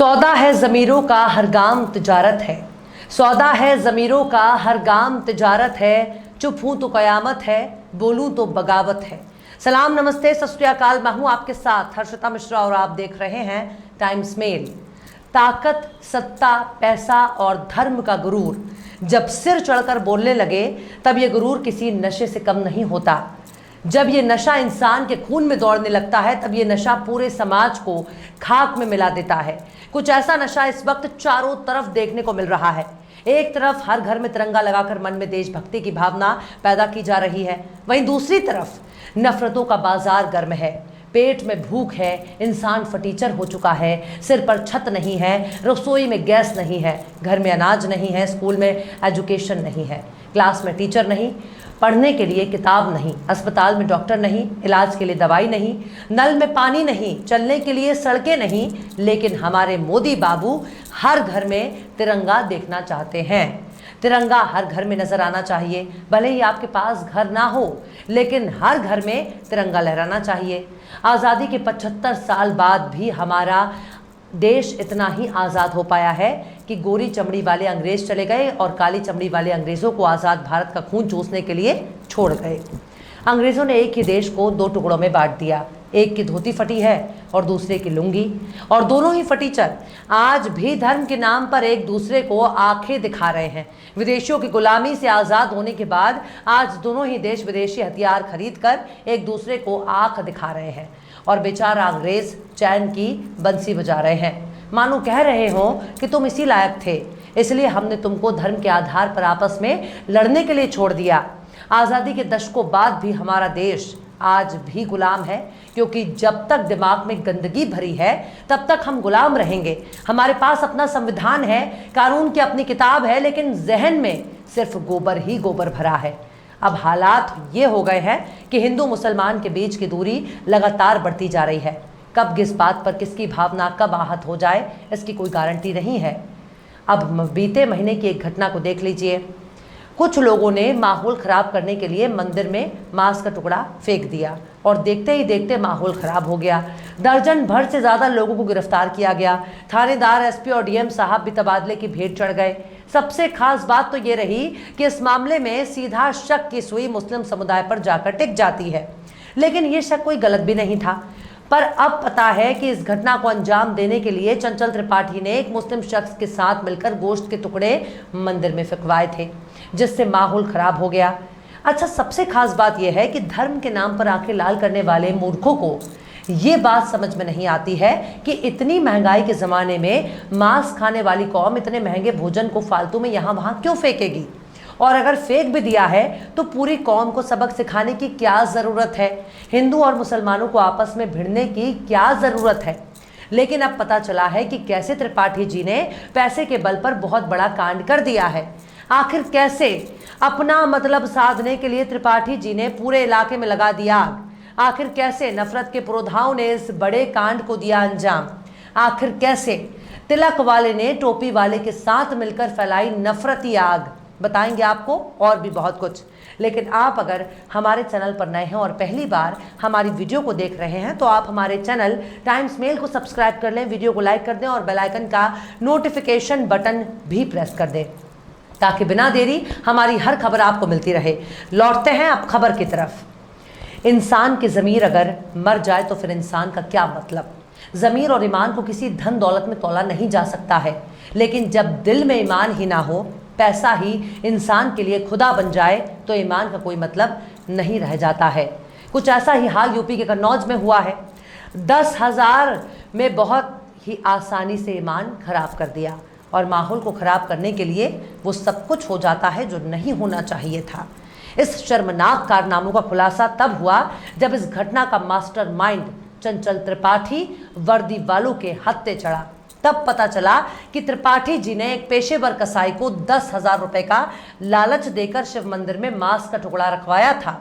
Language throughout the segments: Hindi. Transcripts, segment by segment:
सौदा है ज़मीरों का हर गाम तिजारत है। सौदा है ज़मीरों का हर गाम तिजारत है। चुप हूँ तो क़यामत है, बोलूँ तो बगावत है। सलाम नमस्ते सत श्री अकाल, मैं हूँ आपके साथ हर्षिता मिश्रा और आप देख रहे हैं टाइम्स मेल। ताकत, सत्ता, पैसा और धर्म का गुरूर जब सिर चढ़कर बोलने लगे तब ये गुरूर किसी नशे से कम नहीं होता। जब ये नशा इंसान के खून में दौड़ने लगता है तब ये नशा पूरे समाज को खाक में मिला देता है। कुछ ऐसा नशा इस वक्त चारों तरफ देखने को मिल रहा है। एक तरफ हर घर में तिरंगा लगाकर मन में देशभक्ति की भावना पैदा की जा रही है, वहीं दूसरी तरफ नफरतों का बाजार गर्म है। पेट में भूख है, इंसान फटीचर हो चुका है, सिर पर छत नहीं है, रसोई में गैस नहीं है, घर में अनाज नहीं है, स्कूल में एजुकेशन नहीं है, क्लास में टीचर नहीं, पढ़ने के लिए किताब नहीं, अस्पताल में डॉक्टर नहीं, इलाज के लिए दवाई नहीं, नल में पानी नहीं, चलने के लिए सड़कें नहीं। लेकिन हमारे मोदी बाबू हर घर में तिरंगा देखना चाहते हैं। तिरंगा हर घर में नज़र आना चाहिए, भले ही आपके पास घर ना हो, लेकिन हर घर में तिरंगा लहराना चाहिए। आज़ादी के 75 साल बाद भी हमारा देश इतना ही आज़ाद हो पाया है कि गोरी चमड़ी वाले अंग्रेज़ चले गए और काली चमड़ी वाले अंग्रेज़ों को आज़ाद भारत का खून चूसने के लिए छोड़ गए। अंग्रेज़ों ने एक ही देश को दो टुकड़ों में बांट दिया, एक की धोती फटी है और दूसरे की लुंगी, और दोनों ही फटीचर आज भी धर्म के नाम पर एक दूसरे को आंखें दिखा रहे हैं। विदेशियों की गुलामी से आज़ाद होने के बाद आज दोनों ही देश विदेशी हथियार खरीद कर एक दूसरे को आंख दिखा रहे हैं और बेचारा अंग्रेज़ चैन की बंसी बजा रहे हैं, मानो कह रहे हों कि तुम इसी लायक थे, इसलिए हमने तुमको धर्म के आधार पर आपस में लड़ने के लिए छोड़ दिया। आज़ादी के दशकों बाद भी हमारा देश आज भी गुलाम है, क्योंकि जब तक दिमाग में गंदगी भरी है तब तक हम गुलाम रहेंगे। हमारे पास अपना संविधान है, कानून की अपनी किताब है, लेकिन जहन में सिर्फ गोबर ही गोबर भरा है। अब हालात ये हो गए हैं कि हिंदू मुसलमान के बीच की दूरी लगातार बढ़ती जा रही है। कब किस बात पर किसकी भावना कब आहत हो जाए इसकी कोई गारंटी नहीं है। अब बीते महीने की एक घटना को देख लीजिए। कुछ लोगों ने माहौल ख़राब करने के लिए मंदिर में मांस का टुकड़ा फेंक दिया और देखते ही देखते माहौल ख़राब हो गया। दर्जन भर से ज़्यादा लोगों को गिरफ्तार किया गया। थानेदार, एसपी और डीएम साहब भी तबादले की भेंट चढ़ गए। सबसे खास बात तो ये रही कि इस मामले में सीधा शक की सुई मुस्लिम समुदाय पर जाकर टिक जाती है, लेकिन ये शक कोई गलत भी नहीं था। पर अब पता है कि इस घटना को अंजाम देने के लिए चंचल त्रिपाठी ने एक मुस्लिम शख्स के साथ मिलकर गोश्त के टुकड़े मंदिर में फेंकवाए थे, जिससे माहौल खराब हो गया। अच्छा, सबसे खास बात यह है कि धर्म के नाम पर आंखें लाल करने वाले मूर्खों को ये बात समझ में नहीं आती है कि इतनी महंगाई के ज़माने में मांस खाने वाली कौम इतने महंगे भोजन को फालतू में यहाँ वहाँ क्यों फेंकेगी, और अगर फेंक भी दिया है तो पूरी कौम को सबक सिखाने की क्या ज़रूरत है। हिंदू और मुसलमानों को आपस में भिड़ने की क्या ज़रूरत है। लेकिन अब पता चला है कि कैसे त्रिपाठी जी ने पैसे के बल पर बहुत बड़ा कांड कर दिया है। आखिर कैसे अपना मतलब साधने के लिए त्रिपाठी जी ने पूरे इलाके में लगा दिया आग। आखिर कैसे नफरत के पुरोधाओं ने इस बड़े कांड को दिया अंजाम। आखिर कैसे तिलक वाले ने टोपी वाले के साथ मिलकर फैलाई नफरती आग। बताएंगे आपको और भी बहुत कुछ। लेकिन आप अगर हमारे चैनल पर नए हैं और पहली बार हमारी वीडियो को देख रहे हैं तो आप हमारे चैनल टाइम्स मेल को सब्सक्राइब कर लें, वीडियो को लाइक कर दें और बेल आइकन का नोटिफिकेशन बटन भी प्रेस कर दें, ताकि बिना देरी हमारी हर खबर आपको मिलती रहे। लौटते हैं अब खबर की तरफ। इंसान की ज़मीर अगर मर जाए तो फिर इंसान का क्या मतलब। ज़मीर और ईमान को किसी धन दौलत में तोला नहीं जा सकता है, लेकिन जब दिल में ईमान ही ना हो, पैसा ही इंसान के लिए खुदा बन जाए तो ईमान का कोई मतलब नहीं रह जाता है। कुछ ऐसा ही हाल यूपी के कन्नौज में हुआ है। 10,000 में बहुत ही आसानी से ईमान खराब कर दिया और माहौल को ख़राब करने के लिए वो सब कुछ हो जाता है जो नहीं होना चाहिए था। इस शर्मनाक कारनामों का खुलासा तब हुआ जब इस घटना का मास्टरमाइंड चंचल त्रिपाठी वर्दी वालों के हत्थे चढ़ा। तब पता चला कि त्रिपाठी जी ने एक पेशेवर कसाई को 10,000 रुपए का लालच देकर शिव मंदिर में मांस का टुकड़ा रखवाया था।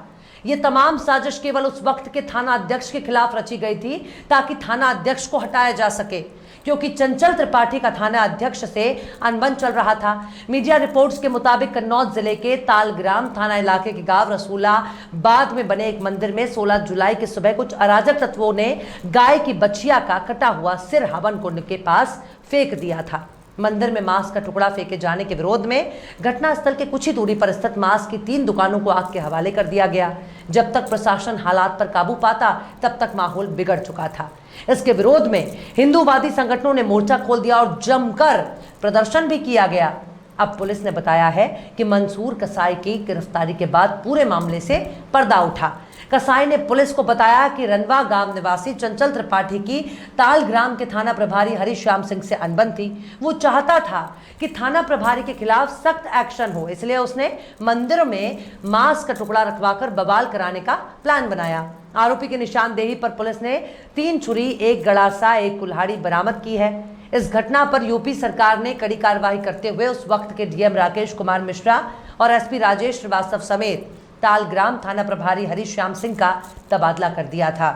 ये तमाम साजिश केवल उस वक्त के थाना अध्यक्ष के खिलाफ रची गई थी ताकि थाना अध्यक्ष को हटाया जा सके, क्योंकि चंचल त्रिपाठी का थाना अध्यक्ष से अनबन चल रहा था। मीडिया रिपोर्ट्स के मुताबिक कन्नौज जिले के तालग्राम थाना इलाके के गांव रसूलाबाद में बने एक मंदिर में 16 जुलाई की सुबह कुछ अराजक तत्वों ने गाय की बछिया का कटा हुआ सिर हवन कुंड के पास फेंक दिया था। मंदिर में मांस का टुकड़ा फेंके जाने के विरोध में घटनास्थल के कुछ ही दूरी पर स्थित मांस की 3 दुकानों को आग के हवाले कर दिया गया। जब तक प्रशासन हालात पर काबू पाता तब तक माहौल बिगड़ चुका था। इसके विरोध में हिंदूवादी संगठनों ने मोर्चा खोल दिया और जमकर प्रदर्शन भी किया गया। अब पुलिस ने बताया है कि मंसूर कसाई की गिरफ्तारी के बाद पूरे मामले से पर्दा उठा। कसाई ने पुलिस को बताया कि रनवा गांव निवासी चंचल त्रिपाठी की तालग्राम के थाना प्रभारी हरिश्याम सिंह से अनबन थी। वो चाहता था कि थाना प्रभारी के खिलाफ सख्त एक्शन हो, इसलिए उसने मंदिर में मांस का टुकड़ा रखवाकर बवाल कराने का प्लान बनाया। आरोपी की निशानदेही पर पुलिस ने 3 छुरी, 1 गड़ासा, 1 कुल्हाड़ी बरामद की है। इस घटना पर यूपी सरकार ने कड़ी कार्रवाई करते हुए उस वक्त के डीएम राकेश कुमार मिश्रा और एसपी राजेश श्रीवास्तव समेत तालग्राम थाना प्रभारी हरिश्याम सिंह का तबादला कर दिया था।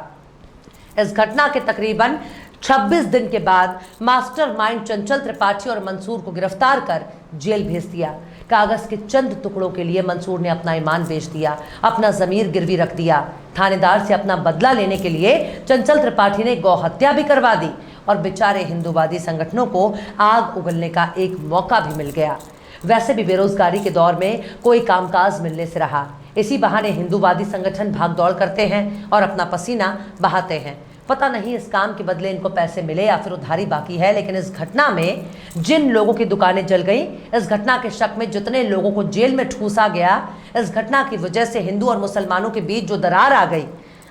इस घटना के तकरीबन 26 दिन के बाद मास्टरमाइंड चंचल त्रिपाठी और मंसूर को गिरफ्तार कर जेल भेज दिया। कागज के चंद टुकड़ों के लिए मंसूर ने अपना ईमान बेच दिया, अपना जमीर गिरवी रख दिया। थानेदार से अपना बदला लेने के लिए चंचल त्रिपाठी ने गौ हत्या भी करवा दी और बेचारे हिंदूवादी संगठनों को आग उगलने का एक मौका भी मिल गया। वैसे भी बेरोजगारी के दौर में कोई कामकाज मिलने से रहा। इसी बहाने हिंदूवादी संगठन भागदौड़ करते हैं और अपना पसीना बहाते हैं। पता नहीं इस काम के बदले इनको पैसे मिले या फिर उधारी बाकी है, लेकिन इस घटना में जिन लोगों की दुकानें जल गई, इस घटना के शक में जितने लोगों को जेल में ठूसा गया, इस घटना की वजह से हिंदू और मुसलमानों के बीच जो दरार आ गई,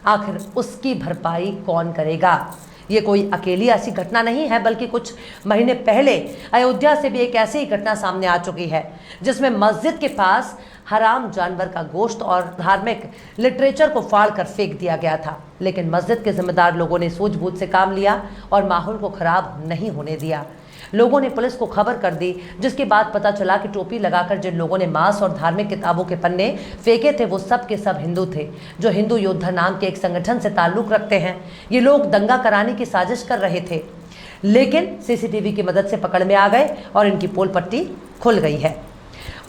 आखिर उसकी भरपाई कौन करेगा? ये कोई अकेली ऐसी घटना नहीं है, बल्कि कुछ महीने पहले अयोध्या से भी एक ऐसी ही घटना सामने आ चुकी है, जिसमें मस्जिद के पास हराम जानवर का गोश्त और धार्मिक लिटरेचर को फाड़कर फेंक दिया गया था। लेकिन मस्जिद के जिम्मेदार लोगों ने सूझबूझ से काम लिया और माहौल को खराब नहीं होने दिया। लोगों ने पुलिस को खबर कर दी, जिसके बाद पता चला कि टोपी लगाकर जिन लोगों ने मांस और धार्मिक किताबों के पन्ने फेंके थे, वो सब के सब हिंदू थे, जो हिंदू योद्धा नाम के एक संगठन से ताल्लुक रखते हैं। ये लोग दंगा कराने की साजिश कर रहे थे, लेकिन सीसीटीवी की मदद से पकड़ में आ गए और इनकी पोल पट्टी खुल गई है।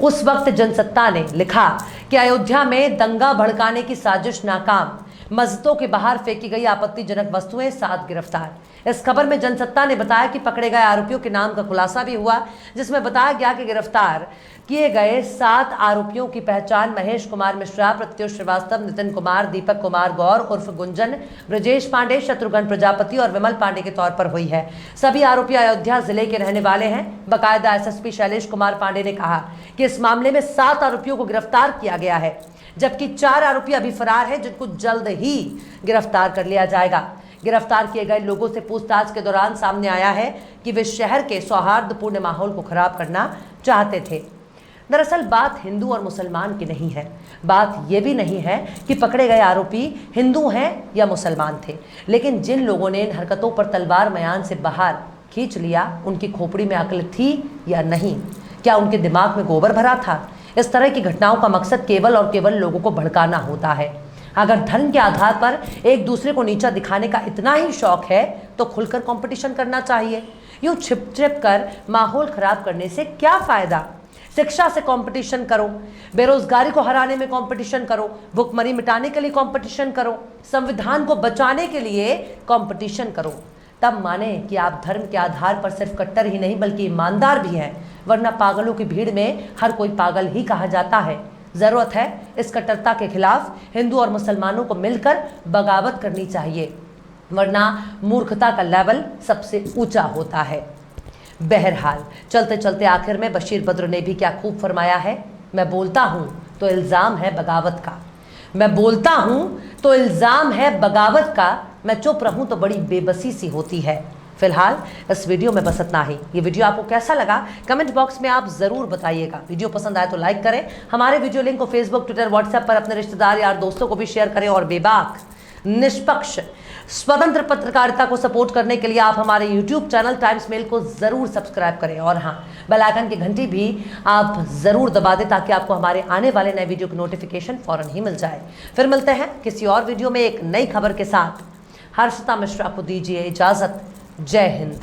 उस वक्त जनसत्ता ने लिखा कि अयोध्या में दंगा भड़काने की साजिश नाकाम, मस्जिदों के बाहर फेंकी गई आपत्तिजनक वस्तुएं, 7 गिरफ्तार। इस खबर में जनसत्ता ने बताया कि पकड़े गए आरोपियों के नाम का खुलासा भी हुआ, जिसमें बताया गया कि गिरफ्तार किए गए 7 आरोपियों की पहचान महेश कुमार मिश्रा, प्रत्युष श्रीवास्तव, नितिन कुमार, दीपक कुमार गौर उर्फ गुंजन, ब्रजेश पांडे, शत्रुघ्न प्रजापति और विमल पांडे के तौर पर हुई है। सभी आरोपी अयोध्या जिले के रहने वाले हैं। बाकायदा एसएसपी शैलेश कुमार पांडे ने कहा कि इस मामले में 7 आरोपियों को गिरफ्तार किया गया है, जबकि 4 आरोपी अभी फरार हैं, जिनको जल्द ही गिरफ्तार कर लिया जाएगा। गिरफ्तार किए गए लोगों से पूछताछ के दौरान सामने आया है कि वे शहर के सौहार्दपूर्ण माहौल को खराब करना चाहते थे। दरअसल बात हिंदू और मुसलमान की नहीं है, बात यह भी नहीं है कि पकड़े गए आरोपी हिंदू हैं या मुसलमान थे, लेकिन जिन लोगों ने इन हरकतों पर तलवार मयान से बाहर खींच लिया, उनकी खोपड़ी में अक्ल थी या नहीं? क्या उनके दिमाग में गोबर भरा था? इस तरह की घटनाओं का मकसद केवल और केवल लोगों को भड़काना होता है। अगर धर्म के आधार पर एक दूसरे को नीचा दिखाने का इतना ही शौक है तो खुलकर कंपटीशन करना चाहिए। यूं छिप छिप कर माहौल खराब करने से क्या फायदा? शिक्षा से कंपटीशन करो, बेरोजगारी को हराने में कंपटीशन करो, भुखमरी मिटाने के लिए कंपटीशन करो, संविधान को बचाने के लिए कंपटीशन करो। तब माने कि आप धर्म के आधार पर सिर्फ कट्टर ही नहीं बल्कि ईमानदार भी हैं, वरना पागलों की भीड़ में हर कोई पागल ही कहा जाता है। जरूरत है इस कट्टरता के खिलाफ हिंदू और मुसलमानों को मिलकर बगावत करनी चाहिए, वरना मूर्खता का लेवल सबसे ऊंचा होता है। बहरहाल चलते चलते आखिर में बशीर बद्र ने भी क्या खूब फरमाया है, मैं बोलता हूं तो इल्जाम है बगावत का, मैं बोलता हूं तो इल्जाम है बगावत का, मैं चुप रहूं तो बड़ी बेबसी सी होती है। फिलहाल इस वीडियो में बस इतना ही। ये वीडियो आपको कैसा लगा कमेंट बॉक्स में आप जरूर बताइएगा। वीडियो पसंद आए तो लाइक करें, हमारे वीडियो लिंक को फेसबुक, ट्विटर, व्हाट्सएप पर अपने रिश्तेदार यार दोस्तों को भी शेयर करें और बेबाक, निष्पक्ष, स्वतंत्र पत्रकारिता को सपोर्ट करने के लिए आप हमारे यूट्यूब चैनल टाइम्स मेल को जरूर सब्सक्राइब करें और हाँ, बेल आइकन की घंटी भी आप जरूर दबा दें ताकि आपको हमारे आने वाले नए वीडियो की नोटिफिकेशन फौरन ही मिल जाए। फिर मिलते हैं किसी और वीडियो में एक नई खबर के साथ। हर्षिता मिश्रा को दीजिए इजाजत। जय हिंद।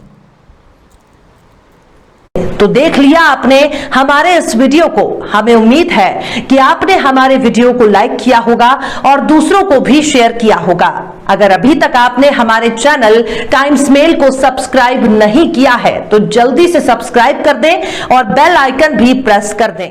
तो देख लिया आपने हमारे इस वीडियो को। हमें उम्मीद है कि आपने हमारे वीडियो को लाइक किया होगा और दूसरों को भी शेयर किया होगा। अगर अभी तक आपने हमारे चैनल टाइम्स मेल को सब्सक्राइब नहीं किया है तो जल्दी से सब्सक्राइब कर दें और बेल आइकन भी प्रेस कर दें।